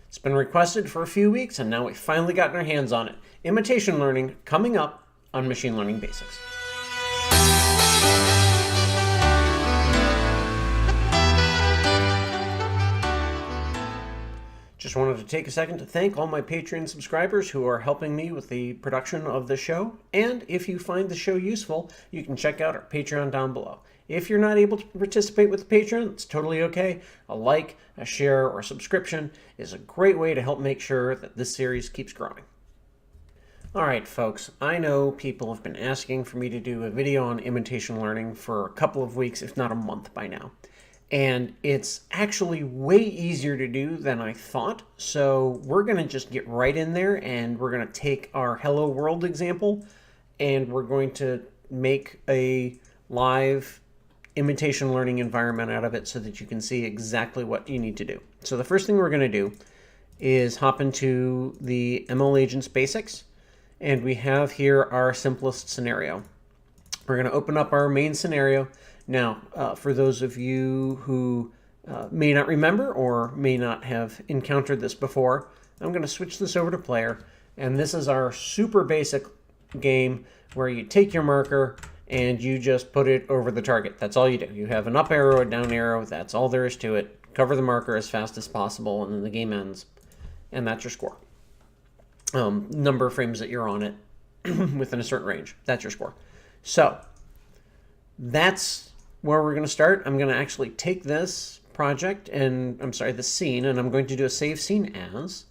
It's been requested for a few weeks, and now we've finally gotten our hands on it. Imitation learning coming up on Machine Learning Basics. Just wanted to take a second to thank all my Patreon subscribers who are helping me with the production of the show. And if you find the show useful, you can check out our Patreon down below. If you're not able to participate with the Patreon, it's totally okay. A like, a share, or a subscription is a great way to help make sure that this series keeps growing. Alright folks, I know people have been asking for me to do a video on imitation learning for a couple of weeks, if not a month by now. And it's actually way easier to do than I thought. So we're going to just get right in there, and we're going to take our Hello World example, and we're going to make a live imitation learning environment out of it so that you can see exactly what you need to do. So the first thing we're going to do is hop into the ML Agents Basics, and we have here our simplest scenario. We're going to open up our main scenario. Now, for those of you who may not remember or may not have encountered this before, I'm going to switch this over to player. And this is our super basic game where you take your marker and you just put it over the target. That's all you do. You have an up arrow, a down arrow. That's all there is to it. Cover the marker as fast as possible, and then the game ends. And that's your score. Number of frames that you're on it within a certain range. That's your score. So that's where we're going to start. I'm going to actually take this project and, this scene, and I'm going to do a save scene as,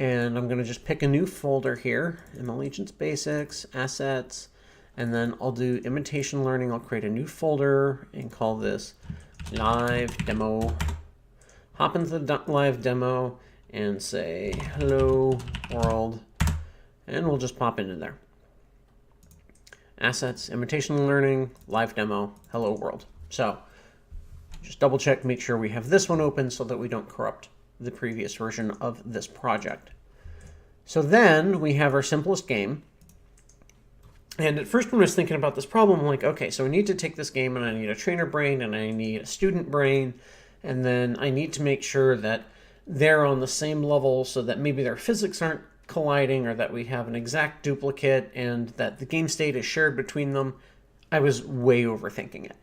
and I'm going to just pick a new folder here, ML Agents Basics, Assets, and then I'll do Imitation Learning. I'll create a new folder and call this Live Demo. Hop into the live demo and say Hello World, and we'll just pop into there. Assets, Imitation Learning, Live Demo, Hello World. So just double check, make sure we have this one open so that we don't corrupt the previous version of this project. So then we have our simplest game. And at first when I was thinking about this problem, I'm like, okay, so I need to take this game and I need a trainer brain and I need a student brain. And then I need to make sure that they're on the same level so that maybe their physics aren't colliding, or that we have an exact duplicate and that the game state is shared between them. I was way overthinking it.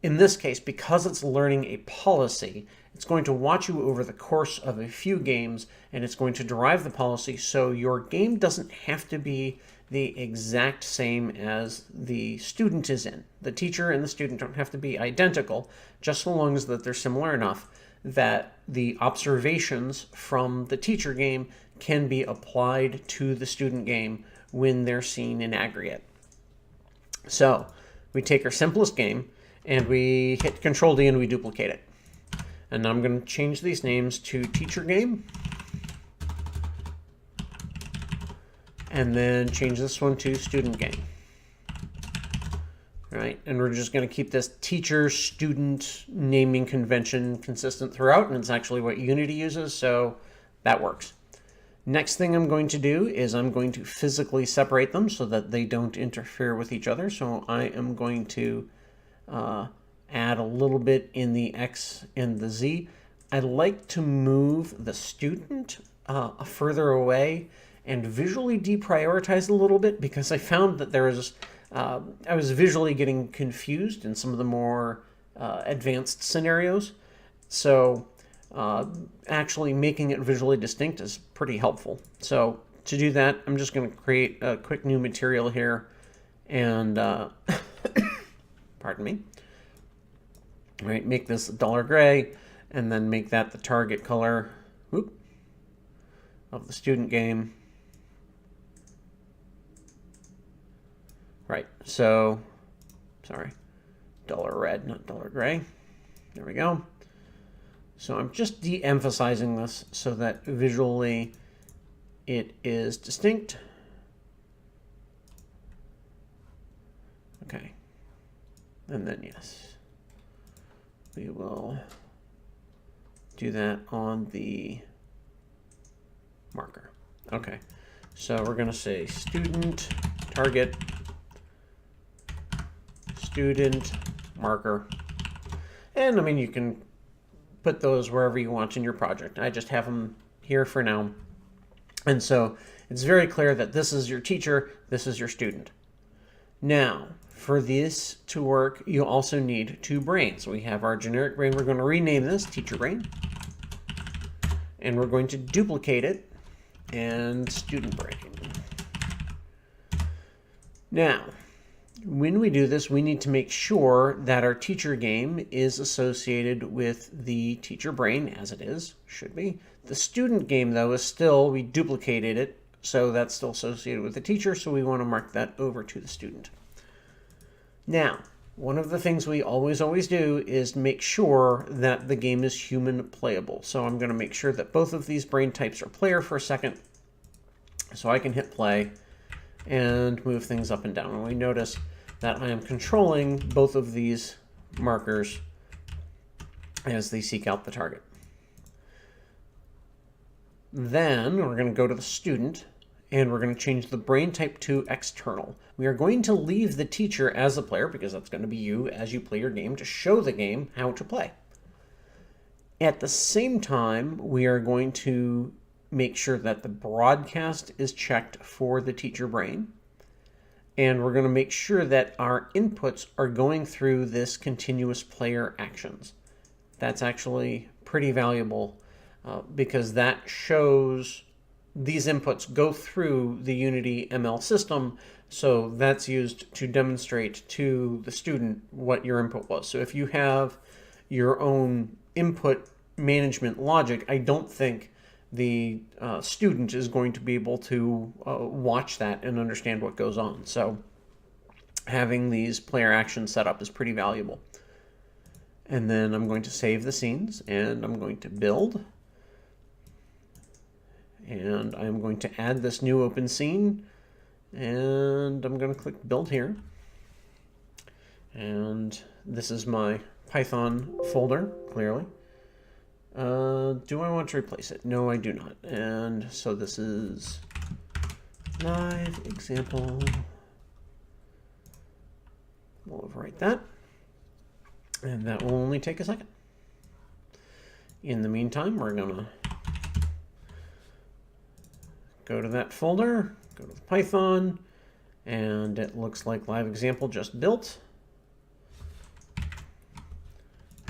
In this case, because it's learning a policy, it's going to watch you over the course of a few games, and it's going to derive the policy, so your game doesn't have to be the exact same as the student is in. The teacher and the student don't have to be identical, just so long as that they're similar enough that the observations from the teacher game can be applied to the student game when they're seen in aggregate. So we take our simplest game and we hit Control D and we duplicate it. And now I'm going to change these names to teacher game. And then change this one to student game. All right, and we're just going to keep this teacher-student naming convention consistent throughout, and it's actually what Unity uses, so that works. Next thing I'm going to do is I'm going to physically separate them so that they don't interfere with each other. So I am going to add a little bit in the X and the Z. I like to move the student further away and visually deprioritize a little bit, because I found that there is I was visually getting confused in some of the more advanced scenarios. So actually making it visually distinct is pretty helpful. So to do that, I'm just going to create a quick new material here and pardon me. All right, make this $gray and then make that the target color of the student game. Right, so, sorry, $red, not $gray. There we go. So I'm just de-emphasizing this so that visually it is distinct. Okay, and then yes, we will do that on the marker. Okay, so we're going to say student target student marker, and I mean you can put those wherever you want in your project. I just have them here for now. And so it's very clear that this is your teacher, this is your student. Now, for this to work, you also need two brains. We have our generic brain. We're going to rename this teacher brain. And we're going to duplicate it and student brain. Now, when we do this, we need to make sure that our teacher game is associated with the teacher brain, as it is, should be. The student game, though, is still, we duplicated it, so that's still associated with the teacher, so we want to mark that over to the student. Now, one of the things we always do is make sure that the game is human playable. So I'm going to make sure that both of these brain types are player for a second, so I can hit play and move things up and down. And we notice that I am controlling both of these markers as they seek out the target. Then we're going to go to the student, and we're going to change the brain type to external. We are going to leave the teacher as the player, because that's going to be you as you play your game, to show the game how to play. At the same time, we are going to make sure that the broadcast is checked for the teacher brain. And we're going to make sure that our inputs are going through this continuous player actions. That's actually pretty valuable because that shows these inputs go through the Unity ML system. So that's used to demonstrate to the student what your input was. So if you have your own input management logic, I don't think the student is going to be able to watch that and understand what goes on. So having these player actions set up is pretty valuable. And then I'm going to save the scenes, and I'm going to build. And I'm going to add this new open scene, and I'm going to click build here. And this is my Python folder, clearly. Do I want to replace it? No, I do not. And so this is live example. We'll overwrite that. And that will only take a second. In the meantime, we're going to go to that folder, go to the Python, and it looks like live example just built.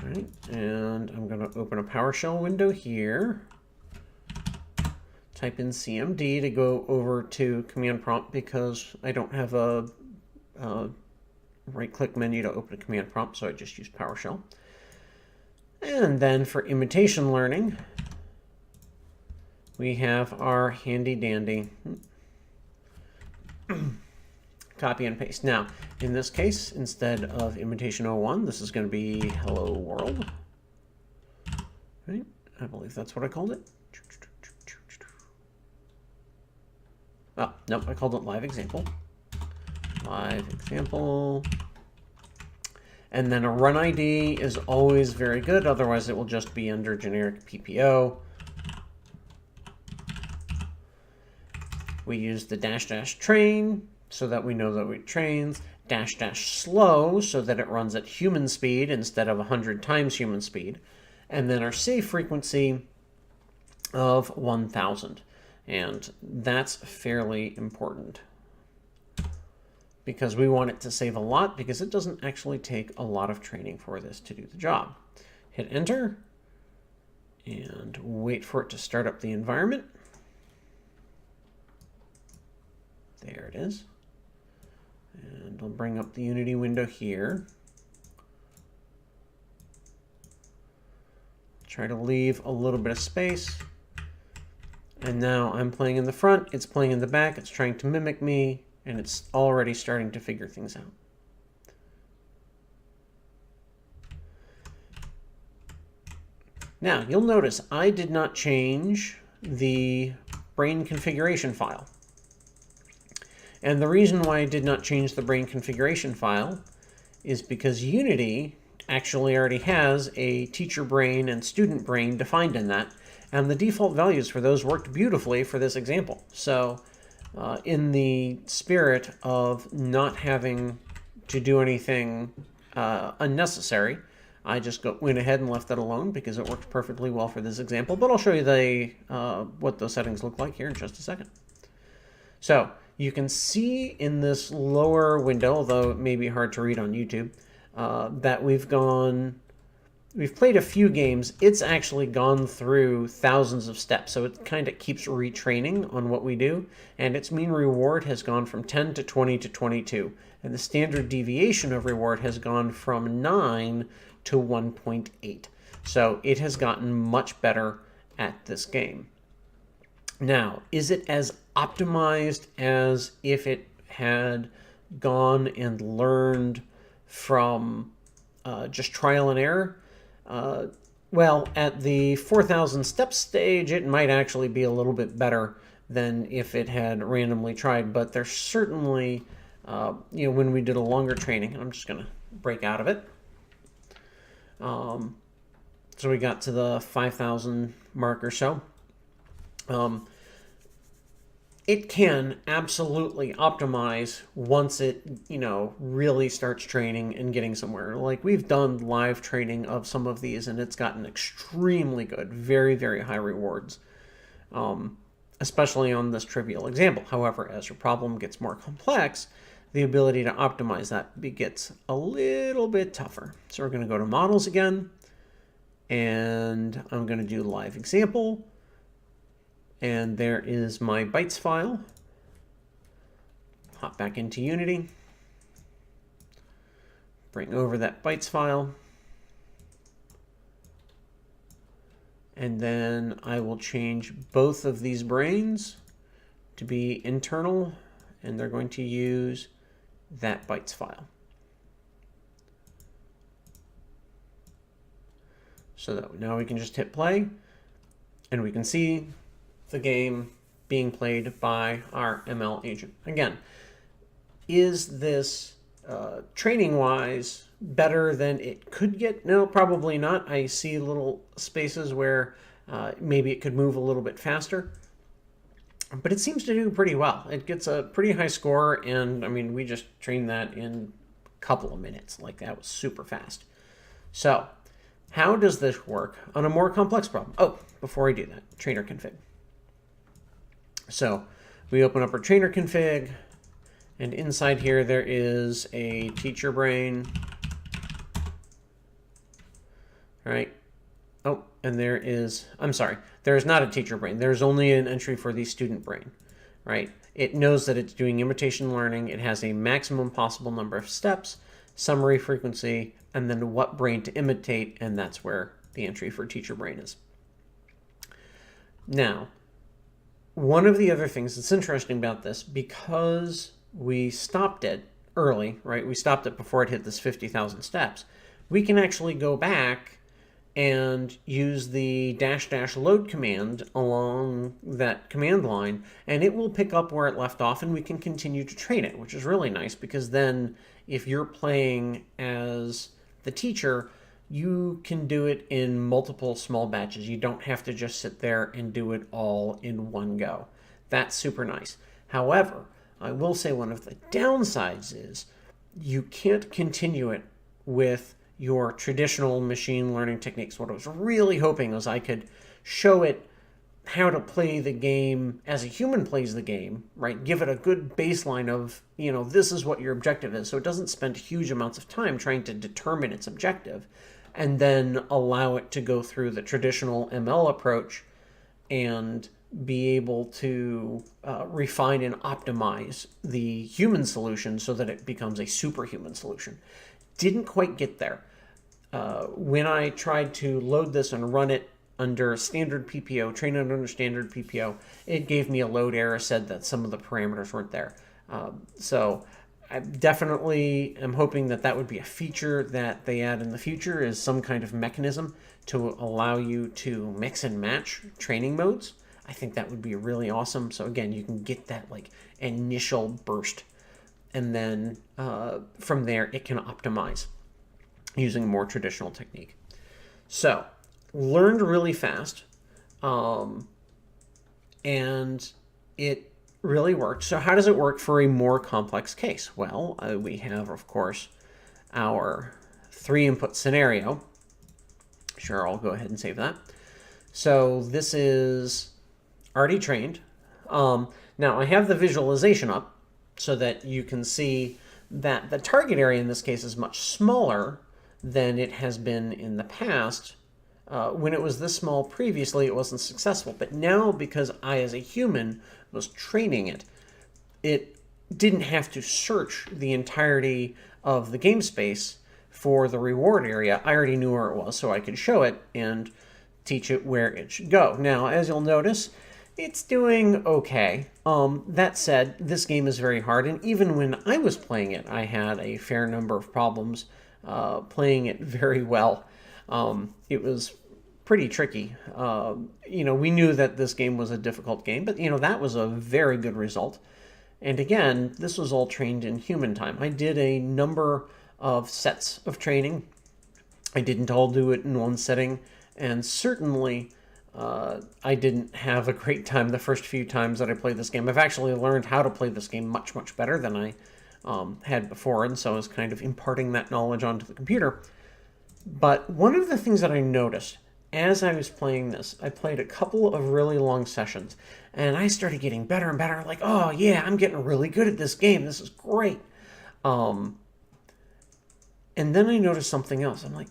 All right, and I'm going to open a PowerShell window here. Type in CMD to go over to command prompt because I don't have a right-click menu to open a command prompt, so I just use PowerShell. And then for imitation learning, we have our handy-dandy copy and paste. Now, in this case, instead of Imitation 01, this is going to be Hello World. Right? I believe that's what I called it. Oh, nope, I called it Live Example. Live Example. And then a run ID is always very good, otherwise it will just be under generic PPO. We use the -- train so that we know that it trains, -- slow so that it runs at human speed instead of 100 times human speed, and then our save frequency of 1000. And that's fairly important because we want it to save a lot because it doesn't actually take a lot of training for this to do the job. Hit enter and wait for it to start up the environment. There it is. And I'll bring up the Unity window here. Try to leave a little bit of space. And now I'm playing in the front, it's playing in the back, it's trying to mimic me, and it's already starting to figure things out. Now, you'll notice I did not change the brain configuration file. And the reason why I did not change the brain configuration file is because Unity actually already has a teacher brain and student brain defined in that, and the default values for those worked beautifully for this example. So in the spirit of not having to do anything unnecessary, I just went ahead and left it alone because it works perfectly well for this example, but I'll show you what those settings look like here in just a second. So you can see in this lower window, although it may be hard to read on YouTube, that we've played a few games. It's actually gone through thousands of steps, so it kind of keeps retraining on what we do, and its mean reward has gone from 10 to 20 to 22, and the standard deviation of reward has gone from 9 to 1.8. So it has gotten much better at this game. Now, is it as optimized as if it had gone and learned from just trial and error? Well, at the 4,000 steps stage, it might actually be a little bit better than if it had randomly tried, but there's certainly, when we did a longer training, I'm just going to break out of it. So we got to the 5,000 mark or so. It can absolutely optimize once it, really starts training and getting somewhere. Like, we've done live training of some of these, and it's gotten extremely good, very, very high rewards, especially on this trivial example. However, as your problem gets more complex, the ability to optimize that gets a little bit tougher. So we're going to go to Models again, and I'm going to do Live Example. And there is my bytes file. Hop back into Unity. Bring over that bytes file. And then I will change both of these brains to be internal, and they're going to use that bytes file. So that now we can just hit play, and we can see the game being played by our ML agent. Again, is this training-wise better than it could get? No, probably not. I see little spaces where maybe it could move a little bit faster, but it seems to do pretty well. It gets a pretty high score, and I mean, we just trained that in a couple of minutes. Like, that was super fast. So how does this work on a more complex problem? Oh, before I do that, trainer config. So we open up our trainer config, and inside here there is a teacher brain. All right. Oh, and there is, I'm sorry, there is not a teacher brain. There's only an entry for the student brain, right? It knows that it's doing imitation learning. It has a maximum possible number of steps, summary frequency, and then what brain to imitate, and that's where the entry for teacher brain is. Now, one of the other things that's interesting about this, because we stopped it early, right? We stopped it before it hit this 50,000 steps. We can actually go back and use the -- load command along that command line, and it will pick up where it left off, and we can continue to train it, which is really nice, because then if you're playing as the teacher, you can do it in multiple small batches. You don't have to just sit there and do it all in one go. That's super nice. However, I will say one of the downsides is you can't continue it with your traditional machine learning techniques. What I was really hoping was I could show it how to play the game as a human plays the game, right? Give it a good baseline of, this is what your objective is. So it doesn't spend huge amounts of time trying to determine its objective, and then allow it to go through the traditional ML approach and be able to refine and optimize the human solution so that it becomes a superhuman solution. Didn't quite get there. When I tried to load this and run it under standard PPO, train it under standard PPO, it gave me a load error, said that some of the parameters weren't there. So I definitely am hoping that that would be a feature that they add in the future, is some kind of mechanism to allow you to mix and match training modes. I think that would be really awesome. So again, you can get that like initial burst, and then from there it can optimize using a more traditional technique. So learned really fast, and it really worked. So how does it work for a more complex case? Well, we have, of course, our 3-input scenario, Sure, I'll go ahead and save that. So this is already trained. Now I have the visualization up so that you can see that the target area in this case is much smaller than it has been in the past. When it was this small previously, it wasn't successful. But now, because I, as a human, was training it, it didn't have to search the entirety of the game space for the reward area. I already knew where it was, so I could show it and teach it where it should go. Now, as you'll notice, it's doing okay. That said, this game is very hard, and even when I was playing it, I had a fair number of problems playing it very well. It was pretty tricky. We knew that this game was a difficult game, but that was a very good result. And again, this was all trained in human time. I did a number of sets of training. I didn't all do it in one setting, and certainly I didn't have a great time the first few times that I played this game. I've actually learned how to play this game much, much better than I had before, and so I was kind of imparting that knowledge onto the computer. But one of the things that I noticed as I was playing this, I played a couple of really long sessions, and I started getting better and better. Like, oh yeah, I'm getting really good at this game. This is great. And then I noticed something else. I'm like,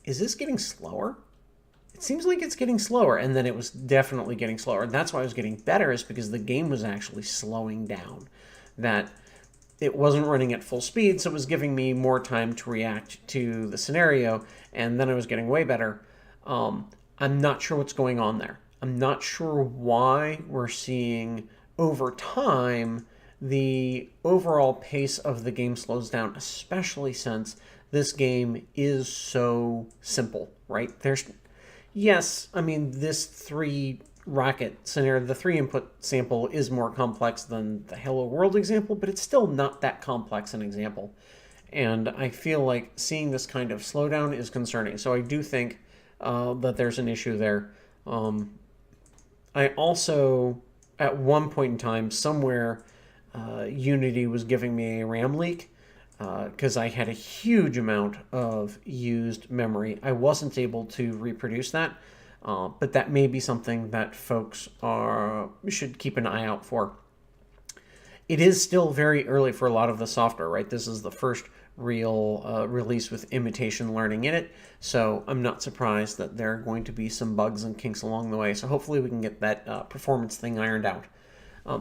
is this getting slower? It seems like it's getting slower. And then it was definitely getting slower. And that's why I was getting better, is because the game was actually slowing down. That it wasn't running at full speed, so it was giving me more time to react to the scenario, and then I was getting way better. I'm not sure what's going on there. I'm not sure why we're seeing over time the overall pace of the game slows down, especially since this game is so simple, right? Yes, I mean, this 3-rocket scenario, the 3-input sample is more complex than the Hello World example, but it's still not that complex an example. And I feel like seeing this kind of slowdown is concerning. So I do think that there's an issue there. I also, at one point in time, somewhere, Unity was giving me a RAM leak because I had a huge amount of used memory. I wasn't able to reproduce that, but that may be something that folks should keep an eye out for. It is still very early for a lot of the software, right? This is the first real release with imitation learning in it, so I'm not surprised that there are going to be some bugs and kinks along the way. So hopefully we can get that performance thing ironed out.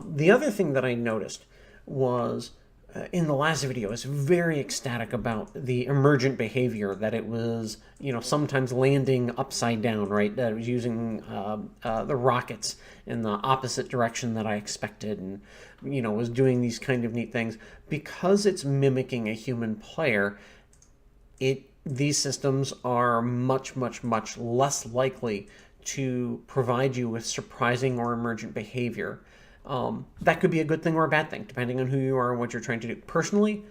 The other thing that I noticed was in the last video, I was very ecstatic about the emergent behavior, that it was, sometimes landing upside down, right? That it was using the rockets in the opposite direction that I expected, and, was doing these kind of neat things. Because it's mimicking a human player, these systems are much, much, much less likely to provide you with surprising or emergent behavior. That could be a good thing or a bad thing, depending on who you are and what you're trying to do. Personally,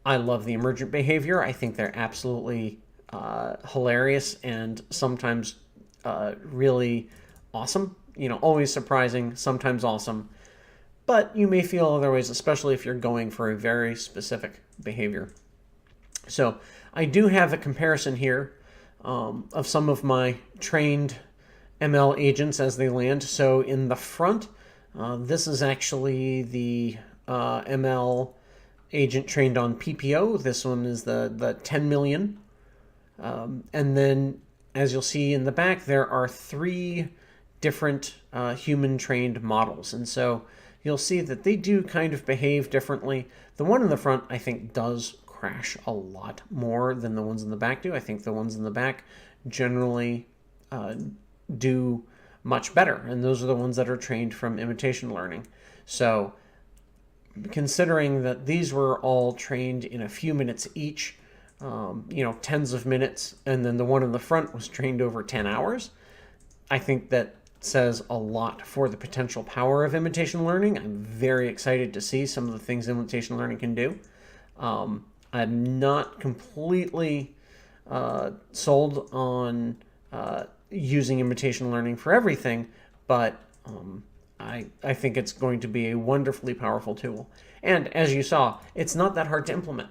I love the emergent behavior. I think they're absolutely hilarious and sometimes really awesome. Always surprising, sometimes awesome. But you may feel other ways, especially if you're going for a very specific behavior. So I do have a comparison here of some of my trained ML agents as they land. So in the front, this is actually the ML agent trained on PPO. This one is the 10 million. And then, as you'll see in the back, there are 3 different human-trained models. And so you'll see that they do kind of behave differently. The one in the front, I think, does crash a lot more than the ones in the back do. I think the ones in the back generally do much better, and those are the ones that are trained from imitation learning. So considering that these were all trained in a few minutes each, tens of minutes, and then the one in the front was trained over 10 hours, I think that says a lot for the potential power of imitation learning. I'm very excited to see some of the things imitation learning can do. I'm not completely sold on using imitation learning for everything, but I think it's going to be a wonderfully powerful tool. And as you saw, it's not that hard to implement.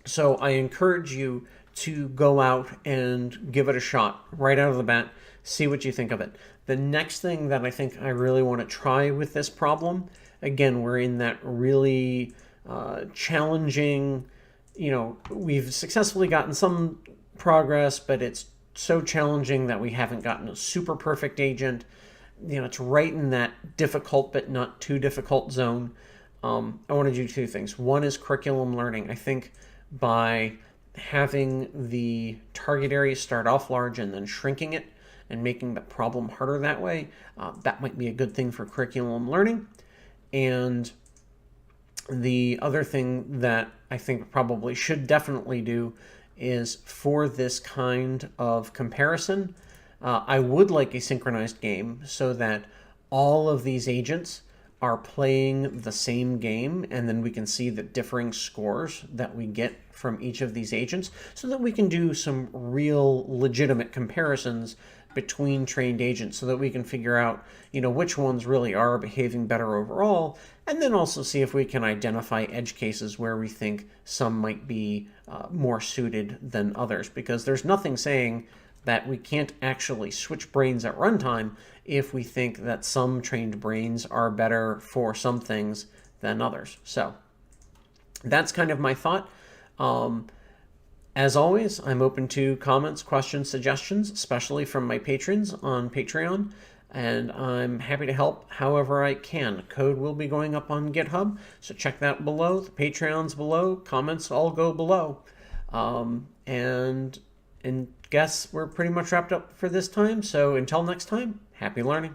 So I encourage you to go out and give it a shot right out of the bat, see what you think of it. The next thing that I think I really want to try with this problem, again, we're in that really challenging, we've successfully gotten some progress, but it's so challenging that we haven't gotten a super perfect agent. It's right in that difficult but not too difficult zone. I want to do two things. One is curriculum learning. I think by having the target area start off large and then shrinking it and making the problem harder that way, that might be a good thing for curriculum learning. And the other thing that I think probably should definitely do is for this kind of comparison, I would like a synchronized game so that all of these agents are playing the same game, and then we can see the differing scores that we get from each of these agents so that we can do some real legitimate comparisons between trained agents so that we can figure out, which ones really are behaving better overall, and then also see if we can identify edge cases where we think some might be more suited than others, because there's nothing saying that we can't actually switch brains at runtime if we think that some trained brains are better for some things than others. So that's kind of my thought. As always, I'm open to comments, questions, suggestions, especially from my patrons on Patreon, and I'm happy to help however I can. Code will be going up on GitHub, so check that below. The Patreon's below. Comments all go below. And guess we're pretty much wrapped up for this time, so until next time, happy learning.